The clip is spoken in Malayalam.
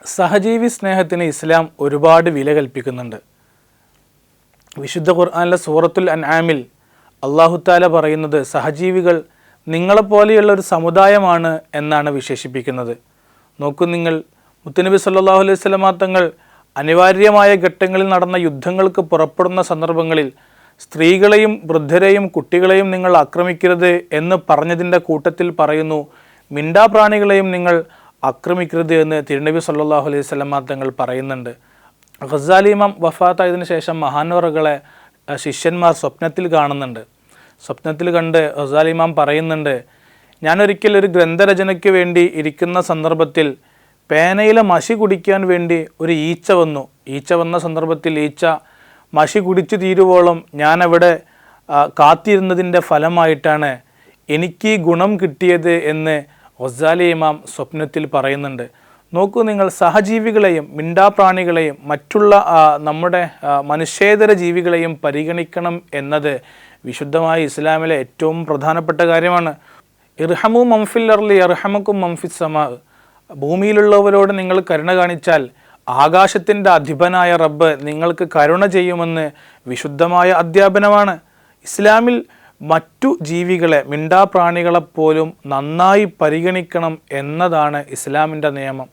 സഹജീവി സ്നേഹത്തിന് ഇസ്ലാം ഒരുപാട് വില കൽപ്പിക്കുന്നുണ്ട്. വിശുദ്ധ ഖുർആനിലെ സൂറത്തുൽ അൻആമിൽ അല്ലാഹു തആല പറയുന്നത് സഹജീവികൾ നിങ്ങളെപ്പോലെയുള്ള ഒരു സമുദായമാണ് എന്നാണ് വിശേഷിപ്പിക്കുന്നത്. നോക്കൂ, നിങ്ങൾ മുത്തുനബി സല്ലല്ലാഹു അലൈഹി വസല്ലമ തങ്ങൾ അനിവാര്യമായ ഘട്ടങ്ങളിൽ നടന്ന യുദ്ധങ്ങൾക്ക് പുറപ്പെടുന്ന സന്ദർഭങ്ങളിൽ സ്ത്രീകളെയും വൃദ്ധരെയും കുട്ടികളെയും നിങ്ങൾ ആക്രമിക്കരുത് എന്ന് പറഞ്ഞതിൻ്റെ കൂട്ടത്തിൽ പറയുന്നു, മിണ്ടാപ്രാണികളെയും നിങ്ങൾ ആക്രമിക്കരുത് എന്ന് തിരുനബി സല്ലല്ലാഹു അലൈഹി വസല്ലമ തങ്ങൾ പറയുന്നുണ്ട്. ഖസാലി ഇമാം വഫാത്തായതിനു ശേഷം മഹാനവറുകളെ ശിഷ്യന്മാർ സ്വപ്നത്തിൽ കാണുന്നുണ്ട്. സ്വപ്നത്തിൽ കണ്ട് ഖസാലി ഇമാം പറയുന്നുണ്ട്, ഞാനൊരിക്കൽ ഒരു ഗ്രന്ഥരചനയ്ക്ക് വേണ്ടി ഇരിക്കുന്ന സന്ദർഭത്തിൽ പേനയിലെ മഷി കുടിക്കാൻ വേണ്ടി ഒരു ഈച്ച വന്നു. ഈച്ച വന്ന സന്ദർഭത്തിൽ ഈച്ച മഷി കുടിച്ചു തീരുവോളം ഞാനവിടെ കാത്തിരുന്നതിൻ്റെ ഫലമായിട്ടാണ് എനിക്ക് ഗുണം കിട്ടിയത് എന്ന് ഖസാലി ഇമാം സ്വപ്നത്തിൽ പറയുന്നുണ്ട്. നോക്കൂ, നിങ്ങൾ സഹജീവികളെയും മിണ്ടാപ്രാണികളെയും മറ്റുള്ള നമ്മുടെ മനുഷ്യേതര ജീവികളെയും പരിഗണിക്കണം എന്നത് വിശുദ്ധമായ ഇസ്ലാമിലെ ഏറ്റവും പ്രധാനപ്പെട്ട കാര്യമാണ്. ഇർഹമു മംഫിൽ അർളി ഇർഹമക്കും മംഫിസ് സമാ, ഭൂമിയിലുള്ളവരോട് നിങ്ങൾ കരുണ കാണിച്ചാൽ ആകാശത്തിൻ്റെ അധിപനായ റബ്ബ് നിങ്ങൾക്ക് കരുണ ചെയ്യുമെന്ന് വിശുദ്ധമായ അധ്യാപനമാണ്. ഇസ്ലാമിൽ മറ്റു ജീവികളെ മിണ്ടാപ്രാണികളെപ്പോലും നന്നായി പരിഗണിക്കണം എന്നതാണ് ഇസ്ലാമിൻ്റെ നിയമം.